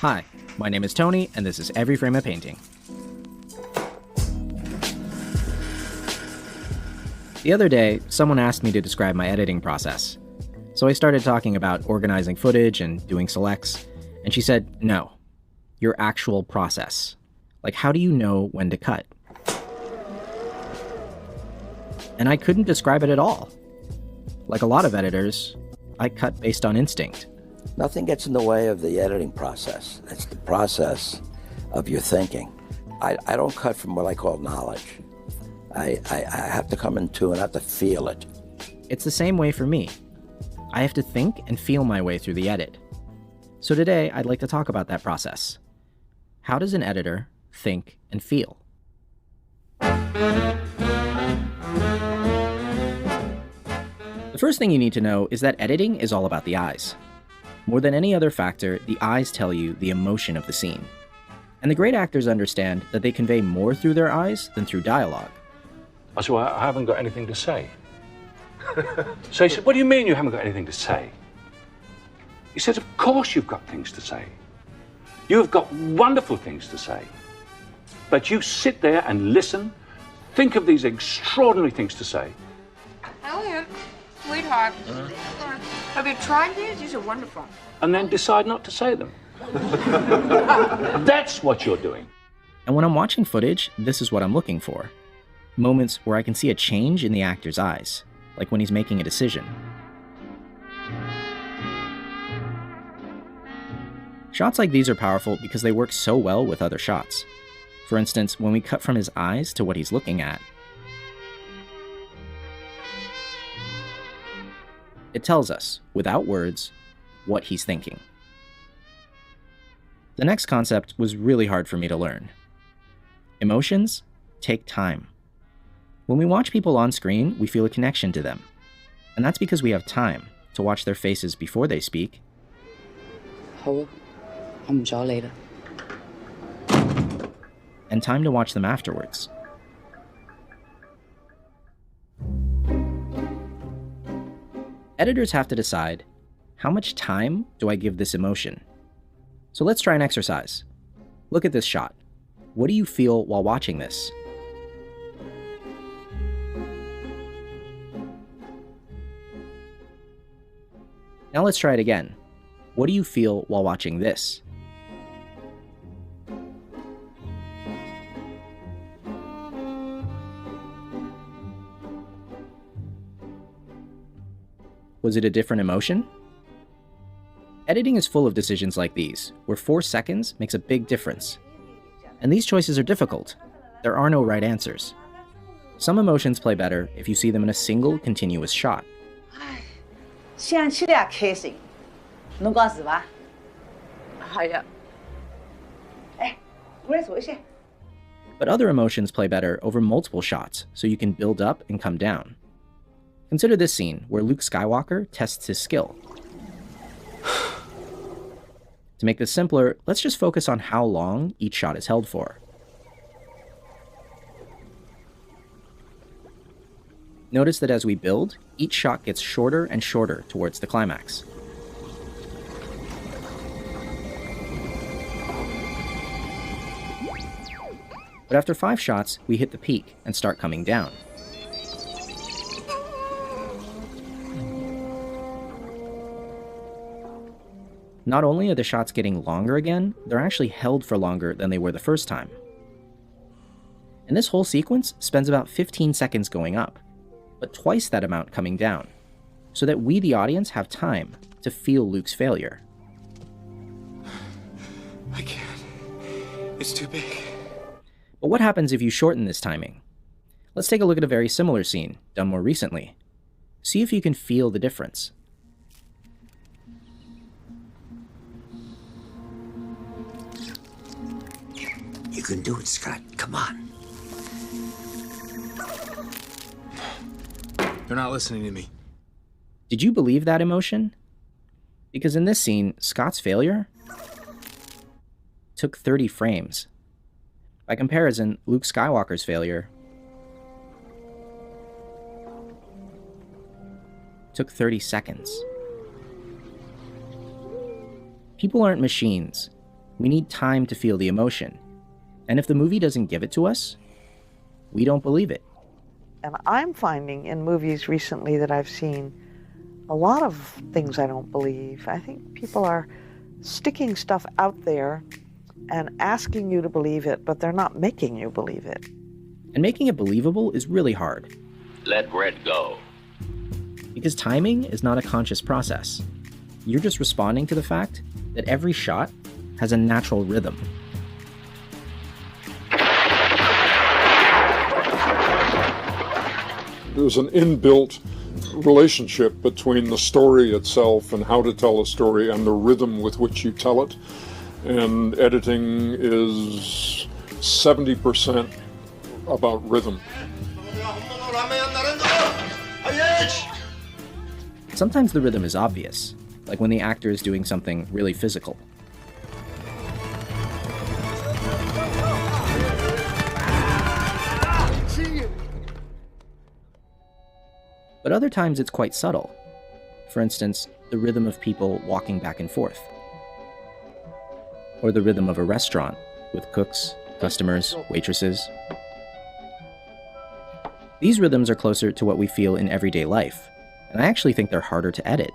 Hi, my name is Tony, and this is Every Frame a Painting. The other day, someone asked me to describe my editing process. So I started talking about organizing footage and doing selects, and she said, no, your actual process. Like, how do you know when to cut? And I couldn't describe it at all. Like a lot of editors, I cut based on instinct. Nothing gets in the way of the editing process. It's the process of your thinking. I don't cut from what I call knowledge. I have to come into and I have to feel it. It's the same way for me. I have to think and feel my way through the edit. So today, I'd like to talk about that process. How does an editor think and feel? The first thing you need to know is that editing is all about the eyes. More than any other factor, the eyes tell you the emotion of the scene. And the great actors understand that they convey more through their eyes than through dialogue. I said, well, I haven't got anything to say. So he said, what do you mean you haven't got anything to say? He said, of course you've got things to say. You've got wonderful things to say. But you sit there and listen, think of these extraordinary things to say. Elliot, sweetheart, have you tried these? These are wonderful. And then decide not to say them. That's what you're doing. And when I'm watching footage, this is what I'm looking for. Moments where I can see a change in the actor's eyes, like when he's making a decision. Shots like these are powerful because they work so well with other shots. For instance, when we cut from his eyes to what he's looking at, it tells us, without words, what he's thinking. The next concept was really hard for me to learn. Emotions take time. When we watch people on screen, we feel a connection to them. And that's because we have time to watch their faces before they speak. And time to watch them afterwards. Editors have to decide, how much time do I give this emotion? So let's try an exercise. Look at this shot. What do you feel while watching this? Now let's try it again. What do you feel while watching this? Was it a different emotion? Editing is full of decisions like these, where 4 seconds makes a big difference. And these choices are difficult. There are no right answers. Some emotions play better if you see them in a single, continuous shot. 想起来开心，侬讲是吧？系啊。哎，我来说一些。 But other emotions play better over multiple shots, so you can build up and come down. Consider this scene where Luke Skywalker tests his skill. To make this simpler, let's just focus on how long each shot is held for. Notice that as we build, each shot gets shorter and shorter towards the climax. But after 5 shots, we hit the peak and start coming down. Not only are the shots getting longer again, they're actually held for longer than they were the first time. And this whole sequence spends about 15 seconds going up, but twice that amount coming down, so that we, the audience, have time to feel Luke's failure. I can't. It's too big. But what happens if you shorten this timing? Let's take a look at a very similar scene, done more recently. See if you can feel the difference. You can do it, Scott. Come on. They're not listening to me. Did you believe that emotion? Because in this scene, Scott's failure took 30 frames. By comparison, Luke Skywalker's failure took 30 seconds. People aren't machines. We need time to feel the emotion. And if the movie doesn't give it to us, we don't believe it. And I'm finding in movies recently that I've seen a lot of things I don't believe. I think people are sticking stuff out there and asking you to believe it, but they're not making you believe it. And making it believable is really hard. Let Red go. Because timing is not a conscious process. You're just responding to the fact that every shot has a natural rhythm. There's an inbuilt relationship between the story itself and how to tell a story and the rhythm with which you tell it. And editing is 70% about rhythm. Sometimes the rhythm is obvious, like when the actor is doing something really physical. But other times it's quite subtle. For instance, the rhythm of people walking back and forth. Or the rhythm of a restaurant with cooks, customers, waitresses. These rhythms are closer to what we feel in everyday life, and I actually think they're harder to edit.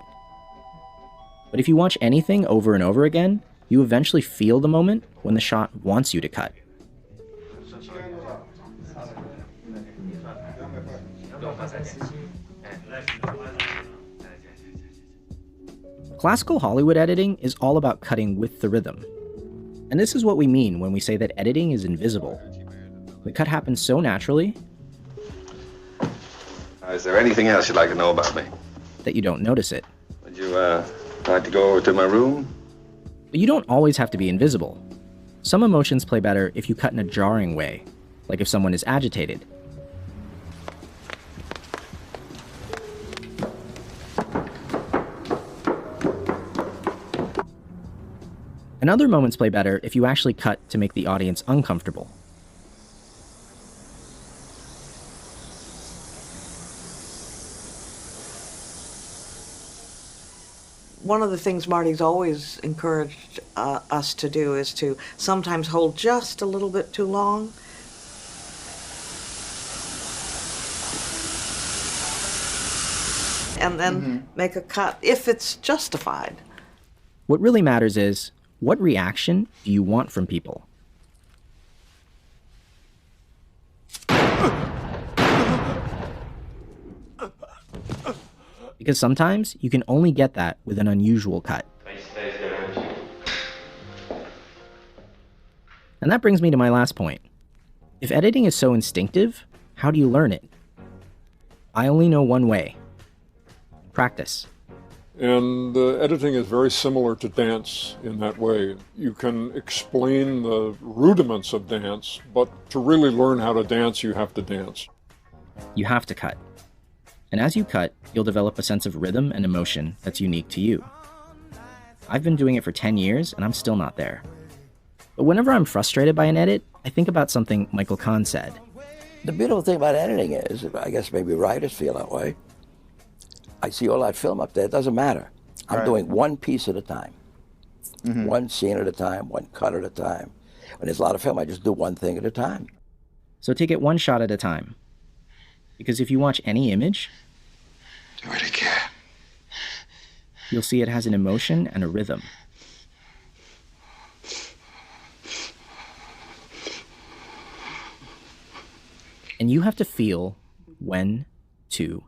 But if you watch anything over and over again, you eventually feel the moment when the shot wants you to cut. Classical Hollywood editing is all about cutting with the rhythm. And this is what we mean when we say that editing is invisible. The cut happens so naturally. Is there anything else you'd like to know about me? That you don't notice it. Would you like to go over to my room? But you don't always have to be invisible. Some emotions play better if you cut in a jarring way, like if someone is agitated. And other moments play better if you actually cut to make the audience uncomfortable. One of the things Marty's always encouraged us to do is to sometimes hold just a little bit too long. And then make a cut if it's justified. What really matters is, what reaction do you want from people? Because sometimes you can only get that with an unusual cut. And that brings me to my last point. If editing is so instinctive, how do you learn it? I only know one way. Practice. And editing is very similar to dance in that way. You can explain the rudiments of dance, but to really learn how to dance, you have to dance. You have to cut. And as you cut, you'll develop a sense of rhythm and emotion that's unique to you. I've been doing it for 10 years, and I'm still not there. But whenever I'm frustrated by an edit, I think about something Michael Kahn said. The beautiful thing about editing is, I guess maybe writers feel that way, I see all that film up there, it doesn't matter. I'm doing one piece at a time. One scene at a time, one cut at a time. When there's a lot of film, I just do one thing at a time. So take it one shot at a time. Because if you watch any image, Do it again. you'll see it has an emotion and a rhythm. And you have to feel when to